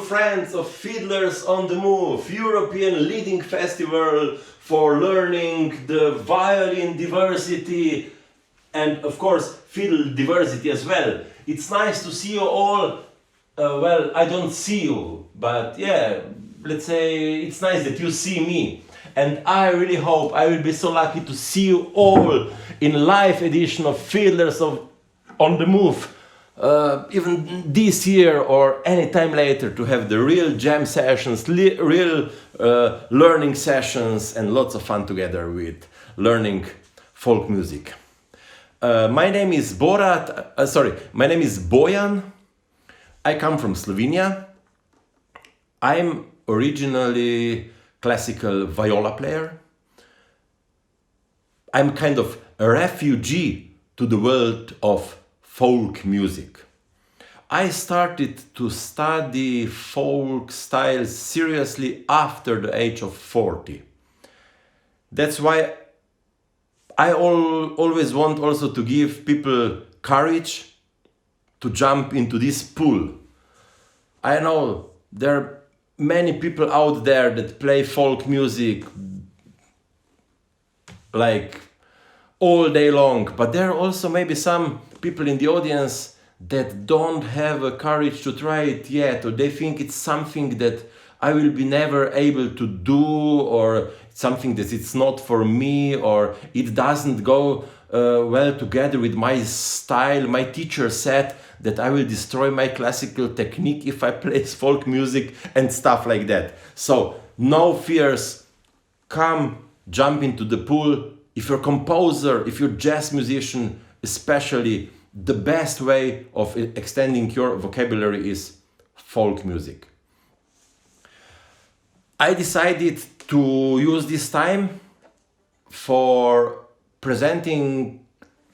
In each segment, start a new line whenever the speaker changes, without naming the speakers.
friends of Fiddlers on the Move, European leading festival for learning the violin diversity and of course fiddle diversity as well. It's nice to see you all. Well, I don't see you, but yeah, let's say it's nice that you see me. And I really hope I will be so lucky to see you all in live edition of Fiddlers on the Move. Even this year or any time later, to have the real jam sessions, real learning sessions and lots of fun together with learning folk music. My name is Bojan. I come from Slovenia. I'm originally classical viola player. I'm kind of a refugee to the world of folk music. I started to study folk styles seriously after the age of 40. That's why I always want also to give people courage to jump into this pool. I know there are many people out there that play folk music like all day long, but there are also maybe some people in the audience that don't have a courage to try it yet, or they think it's something that I will be never able to do, or something that it's not for me, or it doesn't go well together with my style. My teacher said that I will destroy my classical technique if I play folk music and stuff like that. So no fears, come jump into the pool. If you're a composer, if you're a jazz musician, especially, the best way of extending your vocabulary is folk music. I decided to use this time for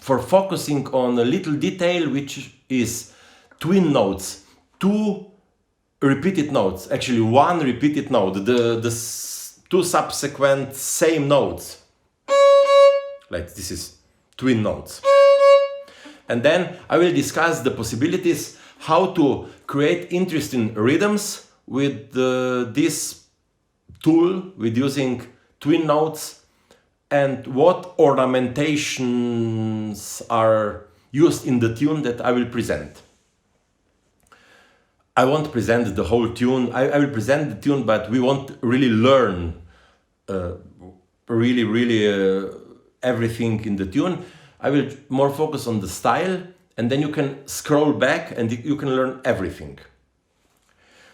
focusing on a little detail, which is twin notes, two repeated notes, actually one repeated note, the two subsequent same notes. Like this is twin notes. And then I will discuss the possibilities how to create interesting rhythms with this tool, with using twin notes, and what ornamentations are used in the tune that I will present. I won't present the whole tune. I will present the tune, but we won't really learn everything in the tune. I will more focus on the style, and then you can scroll back and you can learn everything.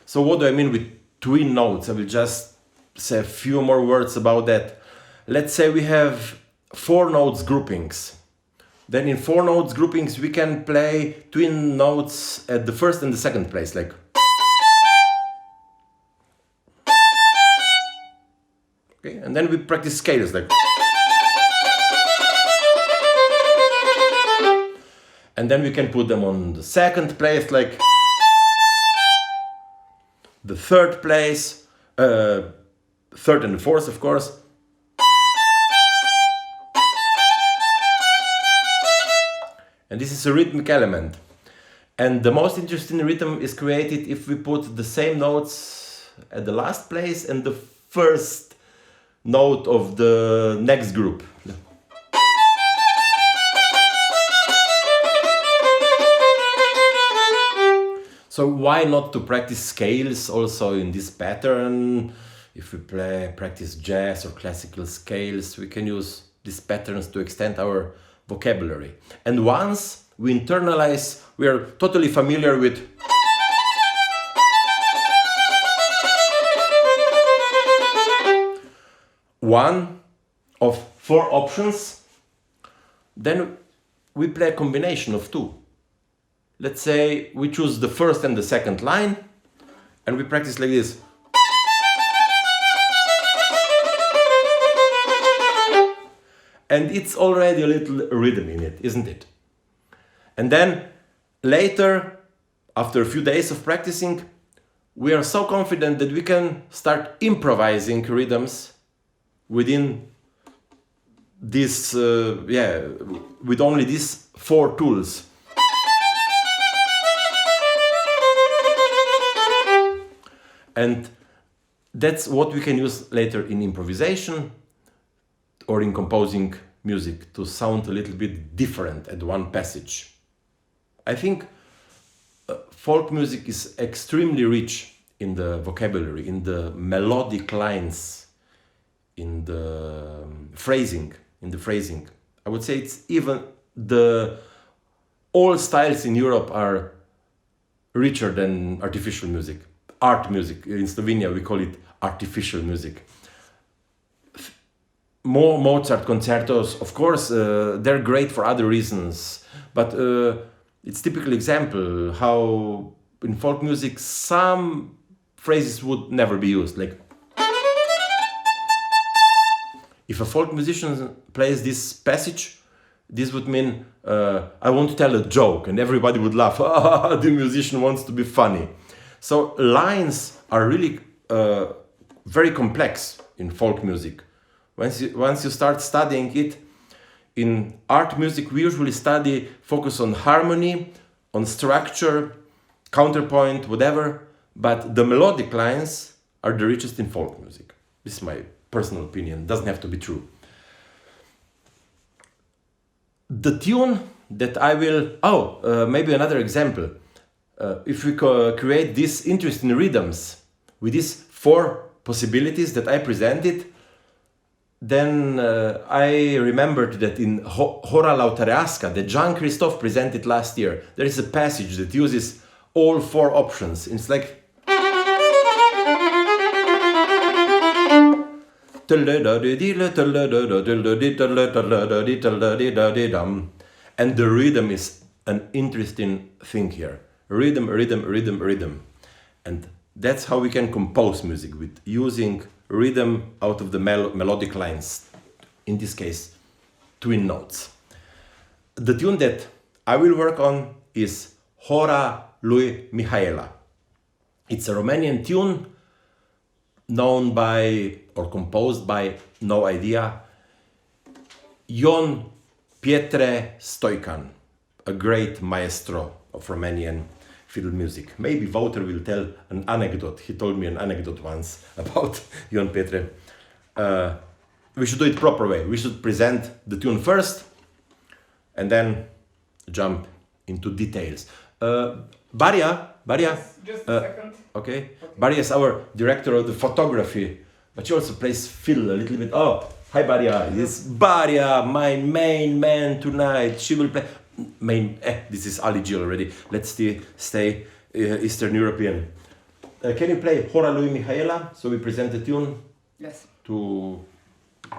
So what do I mean with twin notes? I will just say a few more words about that. Let's say we have 4 notes groupings. Then in 4 notes groupings we can play twin notes at the first and the second place, like. Okay, and then we practice scales, like. And then we can put them on the second place, like the third place, third and the fourth, of course. And this is a rhythmic element. And the most interesting rhythm is created if we put the same notes at the last place and the first note of the next group. So why not to practice scales also in this pattern? If we practice jazz or classical scales, we can use these patterns to extend our vocabulary. And once we internalize, we are totally familiar with one of 4 options, then we play a combination of 2. Let's say we choose the first and the second line, and we practice like this. And it's already a little rhythm in it, isn't it? And then later, after a few days of practicing, we are so confident that we can start improvising rhythms within this, with only these 4 tools. And that's what we can use later in improvisation or in composing music to sound a little bit different at one passage. I think folk music is extremely rich in the vocabulary, in the melodic lines, in the phrasing. I would say it's even all styles in Europe are richer than artificial music. Art music. In Slovenia we call it artificial music. More Mozart concertos, of course, they're great for other reasons, but it's typical example how in folk music some phrases would never be used. Like, if a folk musician plays this passage, this would mean I want to tell a joke, and everybody would laugh. The musician wants to be funny. So lines are really very complex in folk music. Once you start studying it, in art music we usually focus on harmony, on structure, counterpoint, whatever, but the melodic lines are the richest in folk music. This is my personal opinion, doesn't have to be true. The tune that I will, maybe another example. If we create these interesting rhythms with these 4 possibilities that I presented, then I remembered that in Hora Lautereasca, that Jean-Christophe presented last year, there is a passage that uses all 4 options. It's like... And the rhythm is an interesting thing here. Rhythm. And that's how we can compose music, with using rhythm out of the melodic lines. In this case, twin notes. The tune that I will work on is Hora lui Mihaela. It's a Romanian tune known by, or composed by, no idea, Ion Pietre Stoican, a great maestro of Romanian fiddle music. Maybe Wouter will tell an anecdote. He told me an anecdote once about Ion Pietre. We should do it proper way. We should present the tune first and then jump into details. Baria,
just a second.
Okay. Baria is our director of the photography, but she also plays fiddle a little bit. Oh, hi Baria. This is Baria, my main man tonight. She will play this is Ali G already. Let's stay Eastern European. Can you play Hora lui Mihaela? So we present the tune.
Yes.
To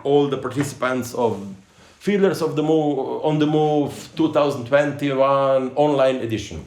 all the participants of Fiddlers of the Move on the Move 2021 online edition.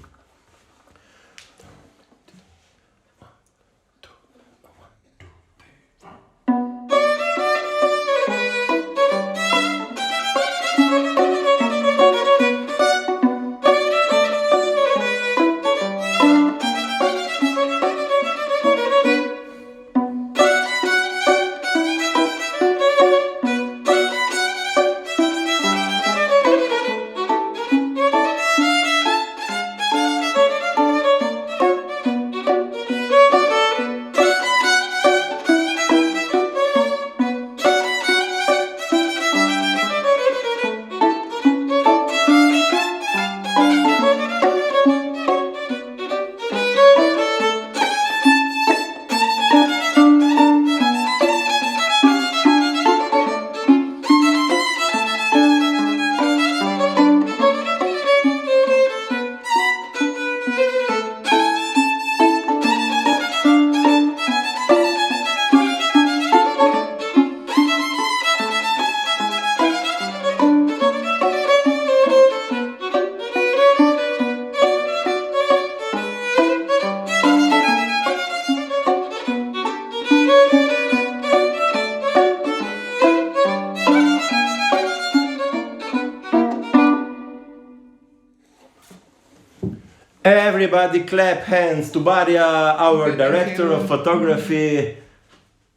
Everybody clap hands to Baria, our director of photography.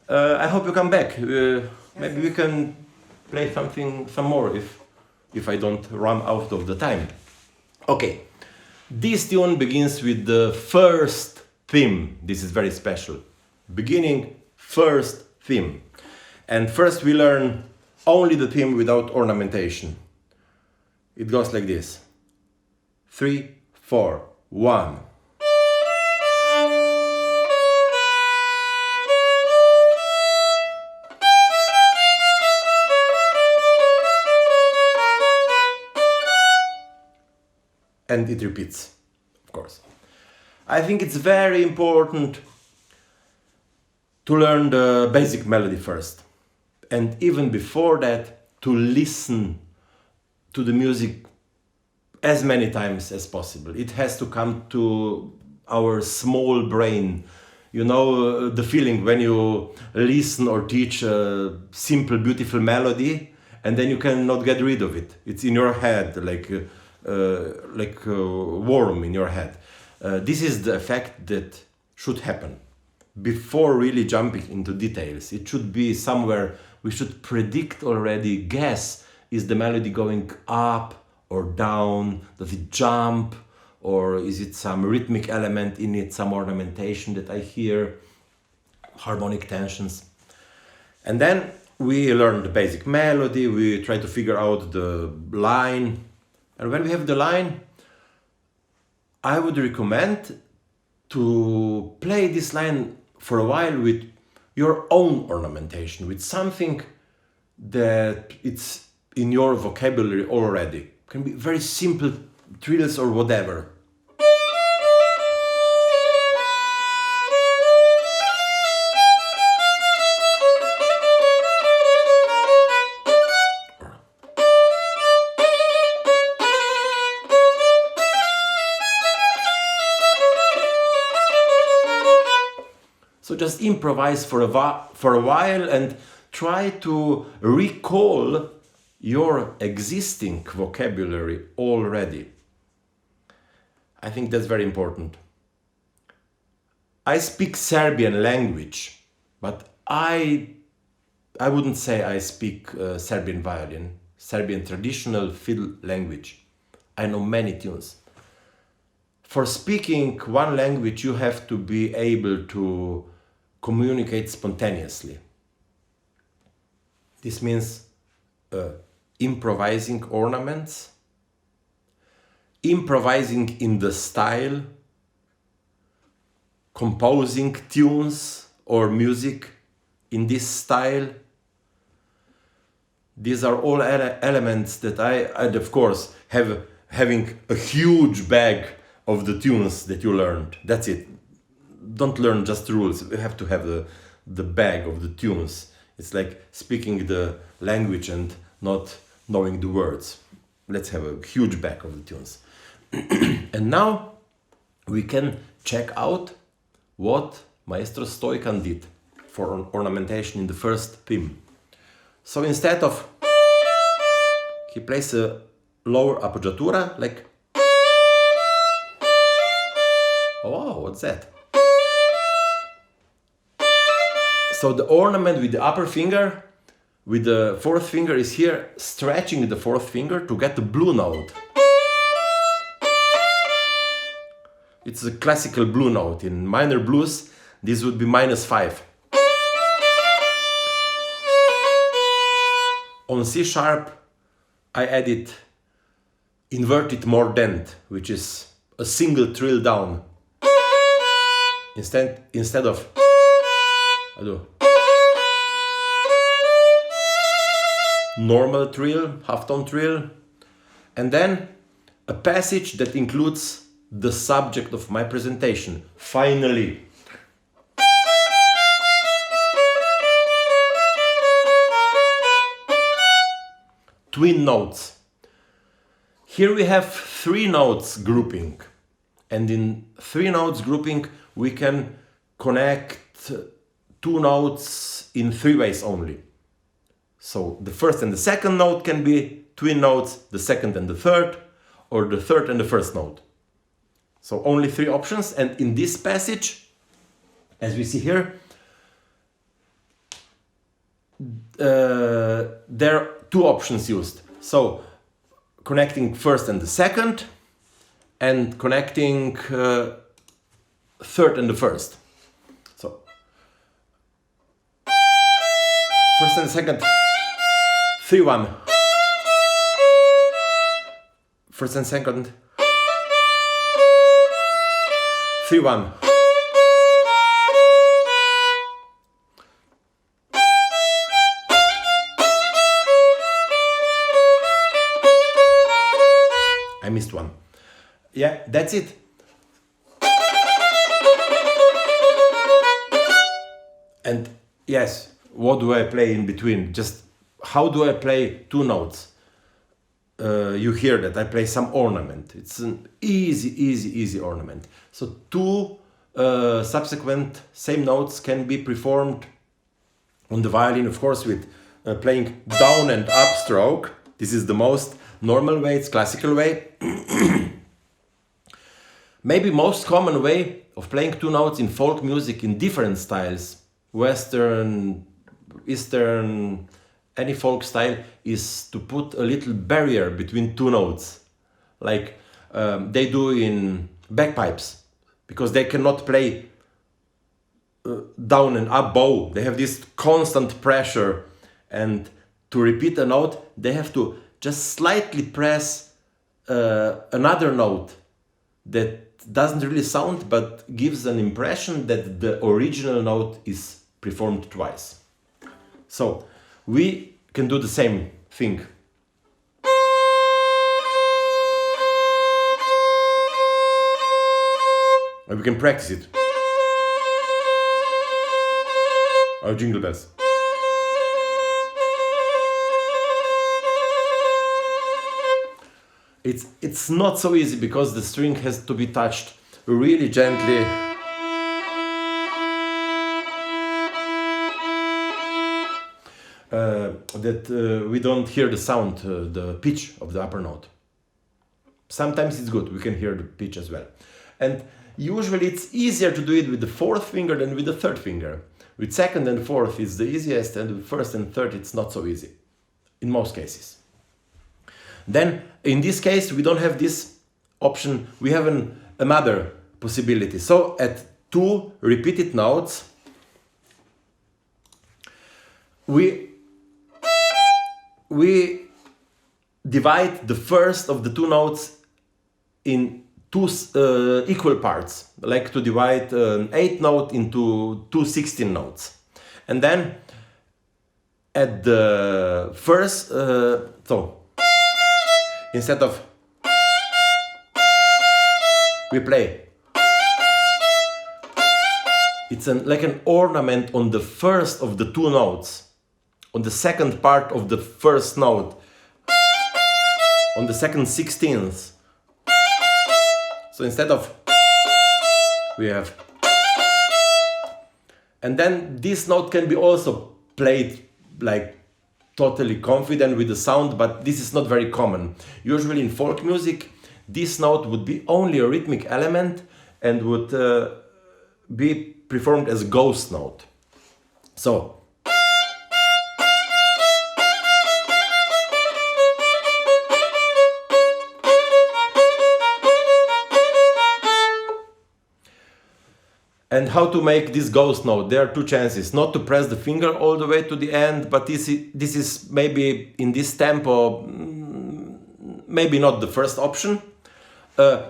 I hope you come back. Maybe we can play some more if I don't run out of the time. Okay, this tune begins with the first theme. This is very special. beginning, first theme. And first we learn only the theme without ornamentation. It goes like this. 3, 4, 1. And it repeats, of course. I think it's very important to learn the basic melody first. And even before that, to listen to the music as many times as possible. It has to come to our small brain. You know, the feeling when you listen or teach a simple, beautiful melody, and then you cannot get rid of it. It's in your head, like a worm in your head. This is the effect that should happen before really jumping into details. It should be somewhere we should predict already, guess, is the melody going up or down? Does it jump? Or is it some rhythmic element in it, some ornamentation that I hear, harmonic tensions? And then we learn the basic melody, we try to figure out the line. And when we have the line, I would recommend to play this line for a while with your own ornamentation, with something that it's in your vocabulary already. It can be very simple trills or whatever. So just improvise for a while and try to recall your existing vocabulary already. I think that's very important. I speak Serbian language, but I wouldn't say I speak Serbian violin, Serbian traditional fiddle language. I know many tunes. For speaking one language, you have to be able to communicate spontaneously. This means improvising ornaments, improvising in the style, composing tunes or music in this style. These are all elements that and of course, having a huge bag of the tunes that you learned. That's it. Don't learn just rules. You have to have the bag of the tunes. It's like speaking the language and not knowing the words. Let's have a huge bag of the tunes. And now we can check out what Maestro Stoican did for ornamentation in the first theme. So instead of, he plays a lower appoggiatura, like, oh, what's that? So the ornament with the upper finger, with the fourth finger, is here stretching the fourth finger to get the blue note. It's a classical blue note. In minor blues, this would be -5. On C sharp, I added inverted Mordent, which is a single trill down. Instead of, I do normal trill, half-tone trill, and then a passage that includes the subject of my presentation. Finally. Twin notes. Here we have 3 notes grouping, and in 3 notes grouping we can connect 2 notes in 3 ways only. So the first and the second note can be twin notes, the second and the third, or the third and the first note. So only 3 options, and in this passage, as we see here, there are 2 options used. So connecting first and the second, and connecting third and the first. So First and second. 3-1. First and second. 3-1. I missed one. Yeah, that's it. And yes, what do I play in between? Just how do I play two notes? You hear that I play some ornament. It's an easy ornament. So two subsequent same notes can be performed on the violin, of course, with playing down and up stroke. This is the most normal way, it's classical way. Maybe most common way of playing two notes in folk music in different styles, Western, Eastern, any folk style, is to put a little barrier between two notes, like they do in bagpipes, because they cannot play down and up bow. They have this constant pressure, and to repeat a note, they have to just slightly press another note that doesn't really sound but gives an impression that the original note is performed twice. So we can do the same thing. And we can practice it. Or jingle bells. It's not so easy because the string has to be touched really gently. That we don't hear the sound, the pitch of the upper note. Sometimes it's good, we can hear the pitch as well. And usually it's easier to do it with the fourth finger than with the third finger. With second and fourth it's the easiest, and with first and third it's not so easy, in most cases. Then, in this case, we don't have this option, we have another possibility. So, at two repeated notes, we divide the first of the two notes in two equal parts, like to divide an 8th note into two 16 notes. And then, at the first, instead of we play, it's like an ornament on the first of the two notes, on the second part of the first note, on the second 16th. So instead of we have, and then this note can be also played like totally confident with the sound, but this is not very common. Usually in folk music, this note would be only a rhythmic element and would be performed as a ghost note. So, and how to make this ghost note? There are two chances. Not to press the finger all the way to the end, but this is maybe in this tempo, maybe not the first option.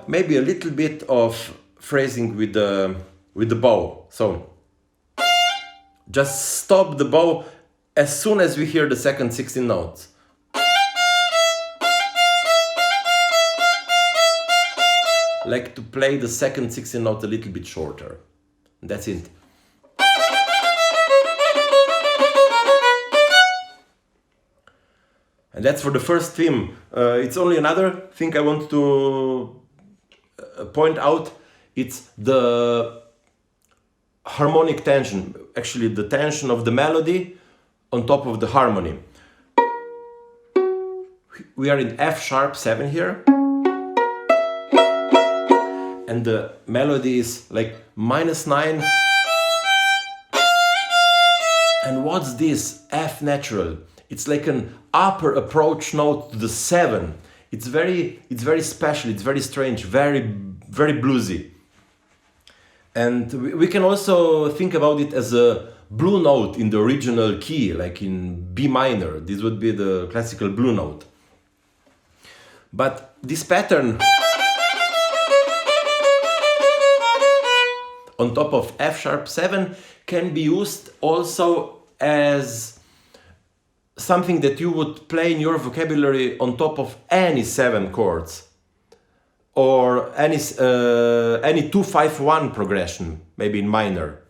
Maybe a little bit of phrasing with the bow. So just stop the bow as soon as we hear the second 16 notes. Like to play the second 16 note a little bit shorter. That's it. And that's for the first theme. It's only another thing I want to point out. It's the harmonic tension. Actually, the tension of the melody on top of the harmony. We are in F sharp 7 here. And the melody is like -9. And what's this? F natural. It's like an upper approach note to the 7. It's very special, it's very strange, very bluesy. And we can also think about it as a blue note in the original key, like in B minor. This would be the classical blue note. But this pattern on top of F sharp 7 can be used also as something that you would play in your vocabulary on top of any 7 chords, or any 2-5-1 progression, maybe in minor.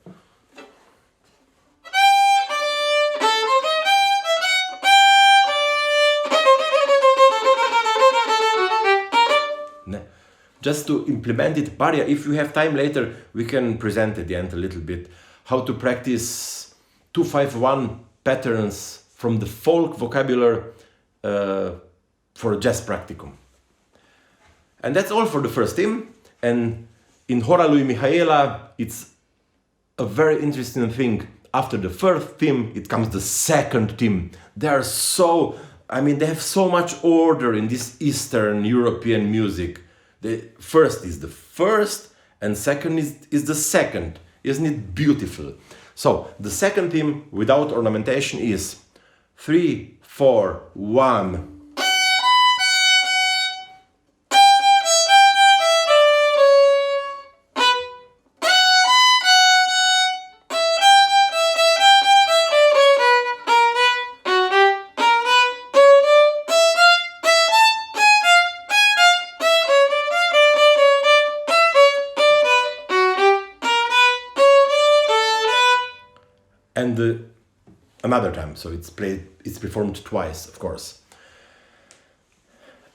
Just to implement it, Barja, if you have time later, we can present at the end a little bit how to practice 2-5-1 patterns from the folk vocabulary for a jazz practicum. And that's all for the first theme. And in Hora lui Mihaela, it's a very interesting thing. After the first theme, it comes the second theme. They have so much order in this Eastern European music. The first is the first, and second is the second. Isn't it beautiful? So the second theme without ornamentation is 3-4-1. And another time, so it's performed twice, of course.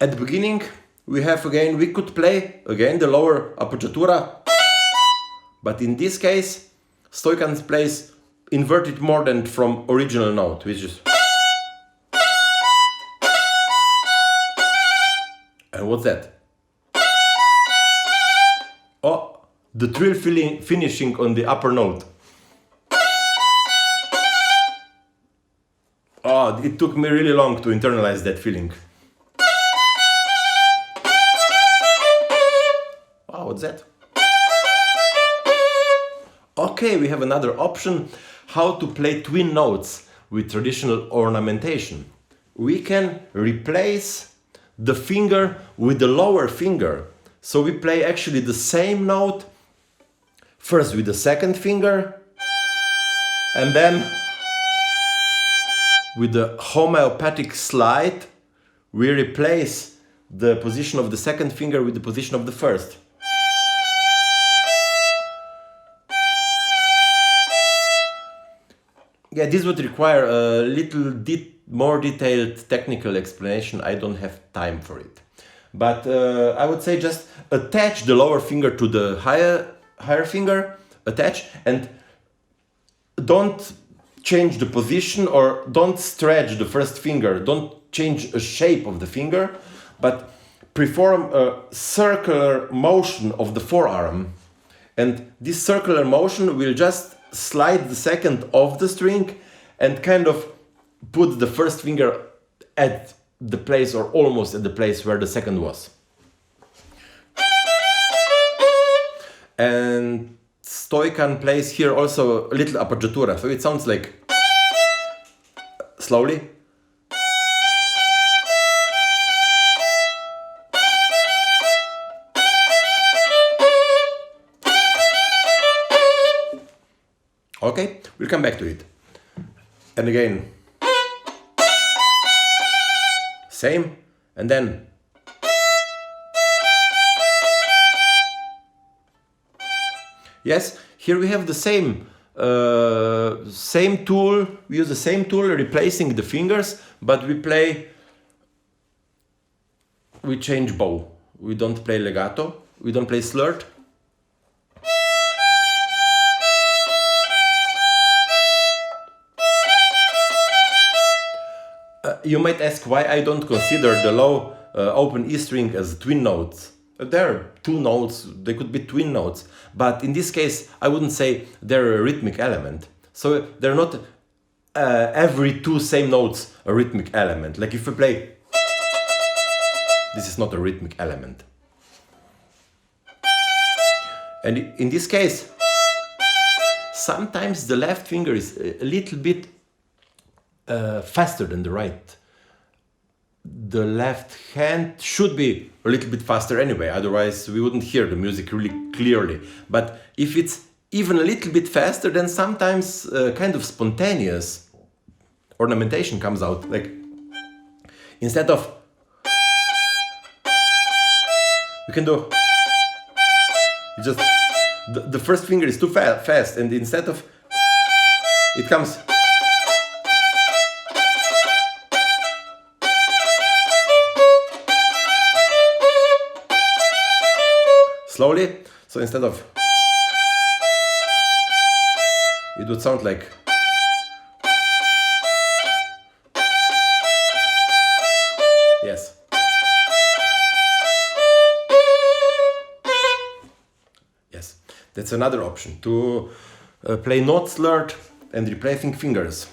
At the beginning, we could play again the lower appoggiatura, but in this case, Stoican plays inverted Mordent from original note, which is. And what's that? Oh, the trill finishing on the upper note. Oh, it took me really long to internalize that feeling. Oh, what's that? Okay, we have another option, how to play twin notes with traditional ornamentation. We can replace the finger with the lower finger. So we play actually the same note, first with the second finger, and then with the homeopathic slide, we replace the position of the second finger with the position of the first. Yeah, this would require a little more detailed technical explanation. I don't have time for it. But I would say just attach the lower finger to the higher finger, attach, and don't change the position or don't stretch the first finger, don't change the shape of the finger, but perform a circular motion of the forearm. And this circular motion will just slide the second off the string and kind of put the first finger at the place or almost at the place where the second was. And Stoican plays here also a little appoggiatura, so it sounds like slowly. Okay, we'll come back to it. And again, same, and then yes, here we have the same tool. We use the same tool replacing the fingers, but we change bow. We don't play legato, we don't play slurred. You might ask why I don't consider the low open E string as twin notes. There are two notes, they could be twin notes, but in this case I wouldn't say they're a rhythmic element. So they're not every two same notes a rhythmic element. Like if we play, this is not a rhythmic element. And in this case, sometimes the left finger is a little bit faster than the right. The left hand should be a little bit faster anyway, otherwise we wouldn't hear the music really clearly. But if it's even a little bit faster, then sometimes kind of spontaneous ornamentation comes out. Like, instead of, you can do, you just, the first finger is too fast, and instead of, it comes slowly. So instead of, it would sound like, yes. Yes, that's another option, to play notes slurred and replacing fingers.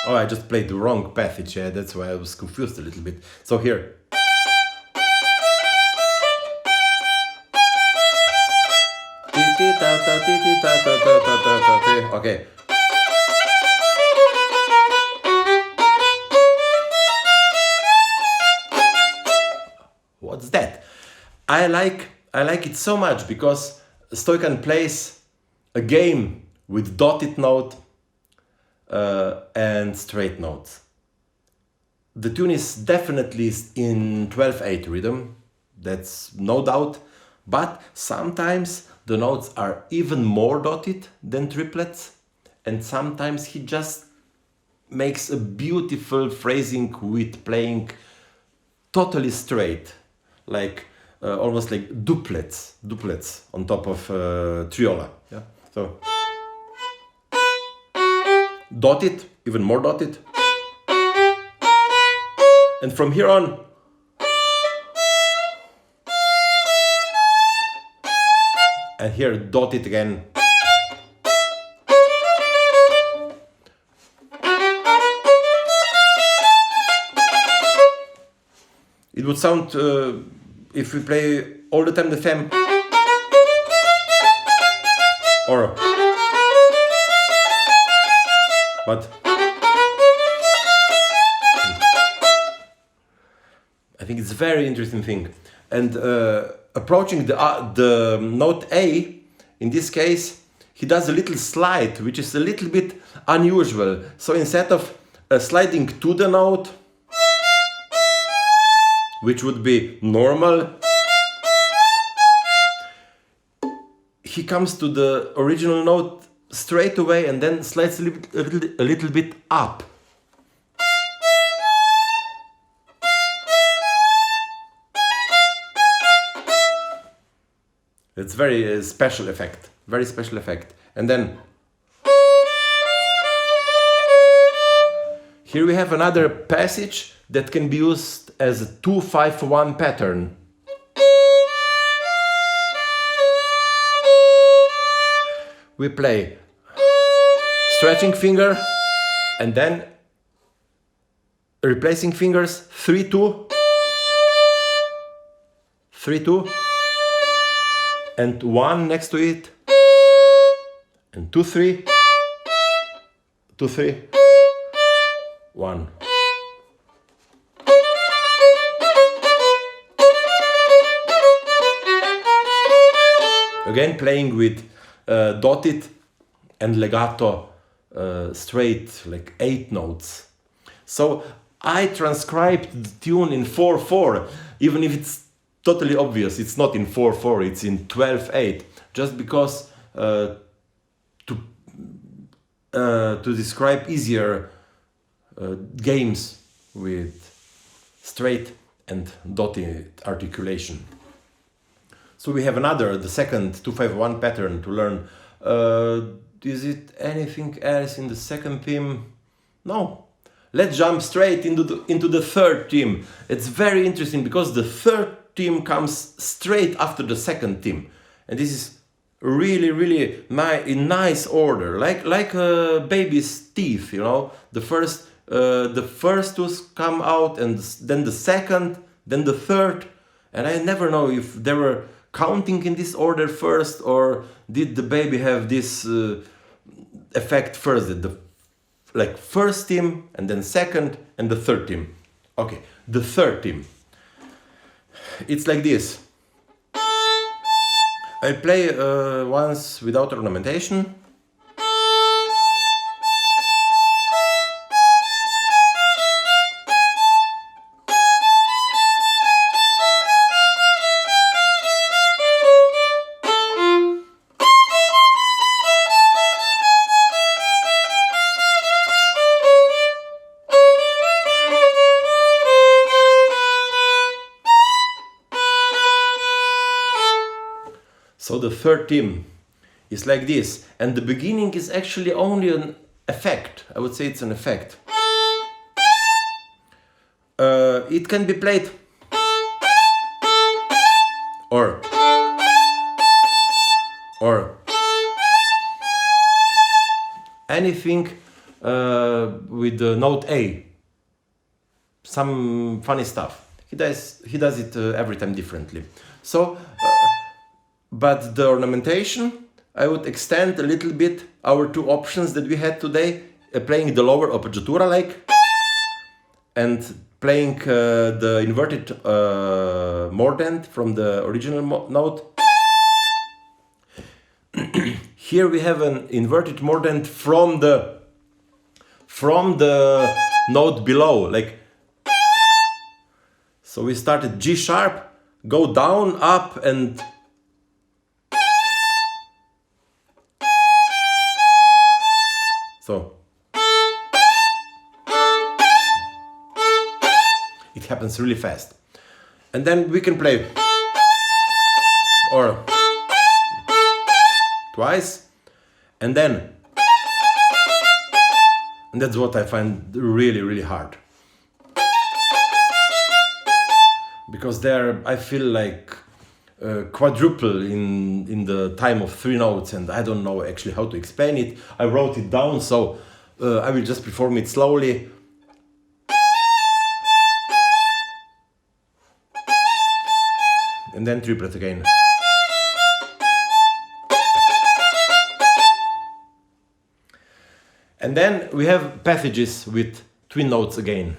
Oh, I just played the wrong passage, yeah, that's why I was confused a little bit. So here. Okay. What's that? I like it so much because Stoican plays a game with dotted note and straight notes. The tune is definitely in 12/8 rhythm, that's no doubt, but sometimes the notes are even more dotted than triplets, and sometimes he just makes a beautiful phrasing with playing totally straight, like almost like duplets on top of triola. Yeah, so dotted, even more dotted, and from here on, and here dotted again. It would sound, if we play all the time the same, or, but I think it's a very interesting thing. And approaching the note A, in this case, he does a little slide, which is a little bit unusual. So instead of sliding to the note, which would be normal, he comes to the original note straight away and then slides a little bit up. It's very special effect, very special effect. And then here we have another passage that can be used as a 2-5-1 pattern. We play stretching finger and then replacing fingers, 3-2, 3-2, and 1 next to it, and 2-3, 2-3, 1. Again playing with dotted and legato straight, like 8 notes. So I transcribed the tune in 4/4, even if it's totally obvious it's not in 4/4, it's in 12/8, just because to describe easier games with straight and dotted articulation. So we have the second 2-5-1 pattern to learn. Is it anything else in the second theme? No. Let's jump straight into the third theme. It's very interesting because the third theme comes straight after the second theme, and this is really in nice order, like a baby's teeth. You know, the first tooth come out, and then the second, then the third, and I never know if they were counting in this order first, or did the baby have this effect first, that the like first theme and then second and the third theme? Okay, the third theme. It's like this. I play once without ornamentation. So the third theme is like this, and the beginning is actually only an effect. I would say it's an effect. It can be played or anything with the note A. Some funny stuff. He does it every time differently. So. But the ornamentation, I would extend a little bit our two options that we had today, playing the lower appoggiatura like, and playing the inverted mordent from the original note. Here we have an inverted mordent from the note below, like. So we started G sharp, go down, up, and so it happens really fast. And then we can play or twice, and then, and that's what I find really, really hard. Because there I feel like quadruple in the time of 3 notes, and I don't know actually how to explain it. I wrote it down, so I will just perform it slowly. And then triplet again. And then we have passages with twin notes again.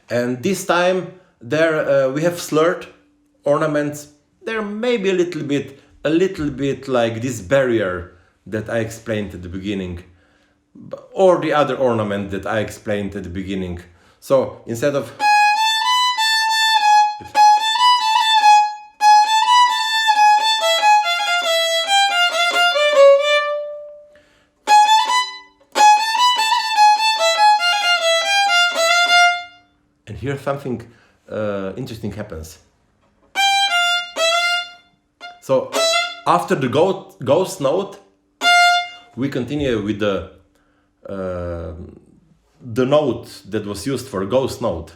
And this time there we have slurred ornaments. They're maybe a little bit like this barrier that I explained at the beginning, or the other ornament that I explained at the beginning. So instead of and here something interesting happens. So after the ghost note, we continue with the note that was used for ghost note.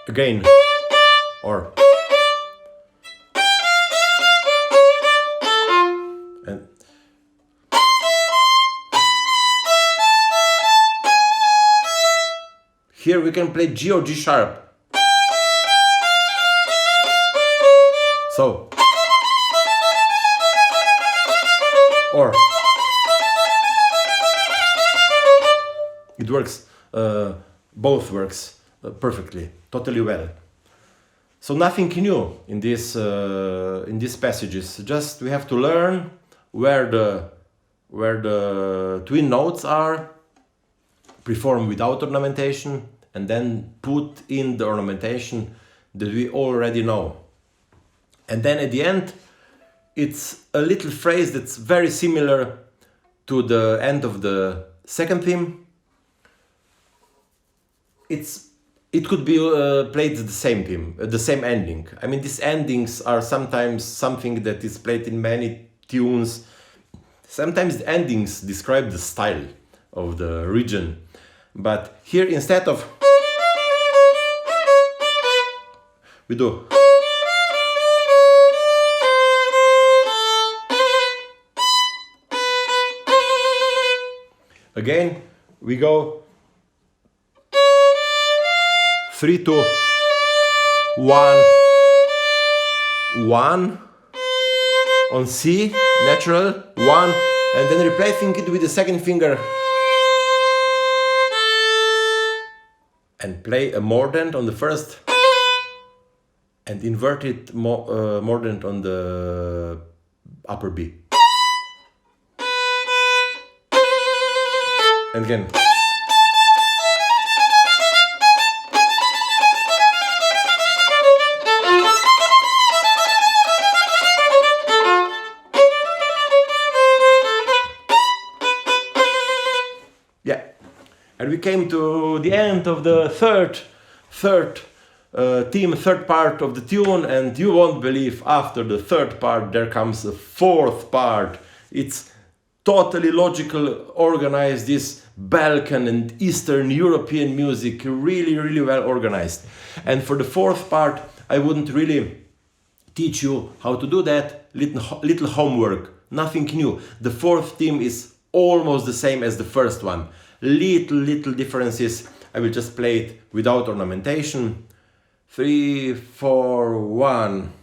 Again, or and here we can play G or G sharp. So, or it works, both works perfectly, totally well. So nothing new in these passages. Just we have to learn where the twin notes are, perform without ornamentation, and then put in the ornamentation that we already know. And then at the end, it's a little phrase that's very similar to the end of the second theme. It could be played the same theme, the same ending. I mean, these endings are sometimes something that is played in many tunes. Sometimes the endings describe the style of the region. But here, instead of, we do. Again, we go 3 2 1, 1, on C, natural, 1, and then replacing it with the second finger and play a mordent on the first and inverted mordent on the upper B. And again. Yeah, and we came to the end of the third part of the tune, and you won't believe, after the third part there comes a fourth part. It's totally logical, organized, this Balkan and Eastern European music, really well organized. And for the fourth part I wouldn't really teach you how to do that. Little homework, nothing new. The fourth theme is almost the same as the first one. Little differences. I will just play it without ornamentation. 3, 4, 1.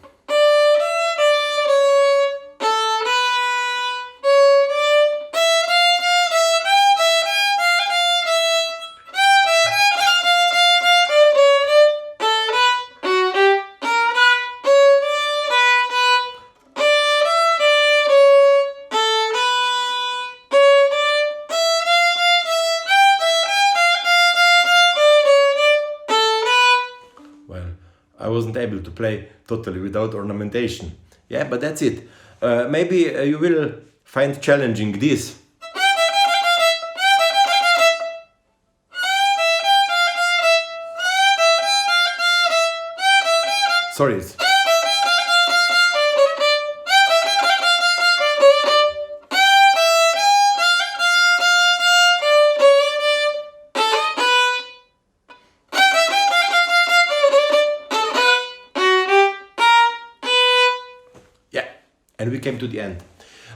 I wasn't able to play totally without ornamentation. Yeah, but that's it. Maybe you will find challenging this. Sorry. And we came to the end.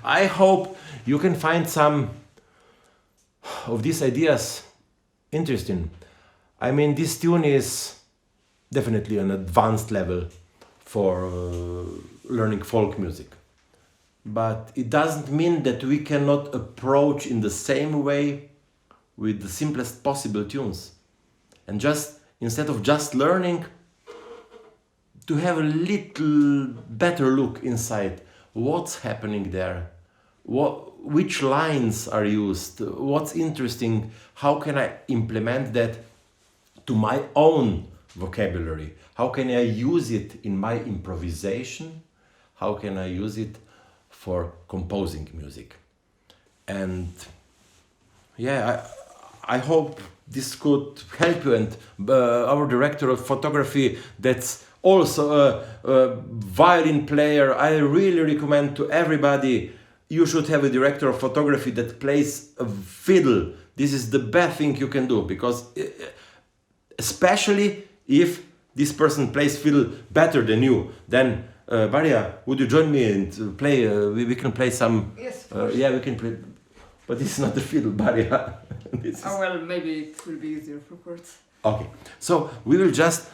I hope you can find some of these ideas interesting. I mean, this tune is definitely an advanced level for learning folk music. But it doesn't mean that we cannot approach in the same way with the simplest possible tunes. And just, instead of just learning, to have a little better look inside. What's happening there? Which lines are used? What's interesting? How can I implement that to my own vocabulary? How can I use it in my improvisation? How can I use it for composing music? And yeah, I hope this could help you. And our director of photography, that's also a violin player, I really recommend to everybody, you should have a director of photography that plays a fiddle. This is the best thing you can do, because especially if this person plays fiddle better than you, then Maria, would you join me and play? We can play some.
Yes.
Yeah, we can play. But this is not the fiddle, Maria.
Oh well, maybe it will be easier for chords.
Okay, so we will just.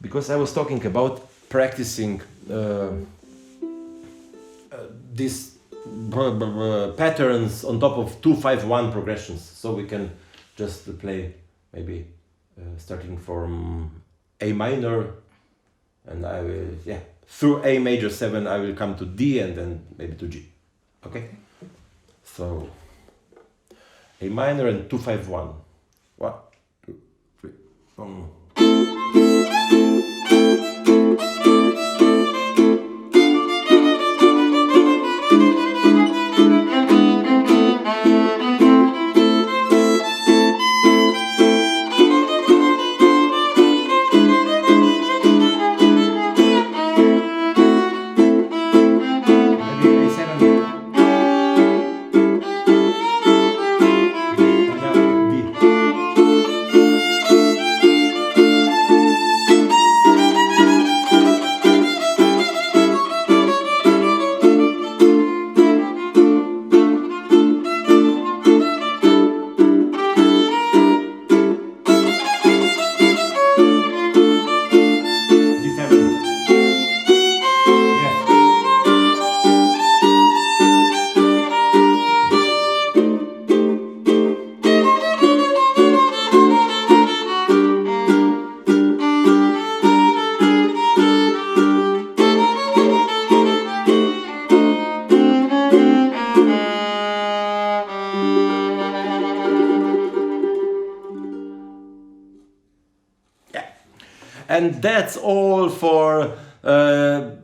Because I was talking about practicing these patterns on top of 2-5-1 progressions, so we can just play maybe starting from A minor, and I will, yeah, through A major 7 I will come to D and then maybe to G. Okay? So A minor and 2-5-1. 1, 2, 3, 1. And that's all for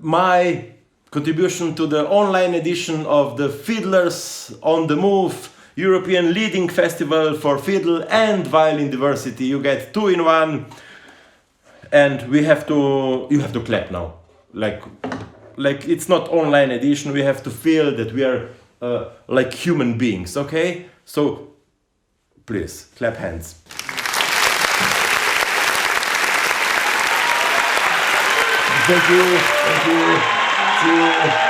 my contribution to the online edition of the Fiddlers on the Move European leading festival for fiddle and violin diversity. You get 2 in 1, and you have to clap now. Like it's not online edition. We have to feel that we are like human beings. Okay, so please clap hands. Thank you. See you.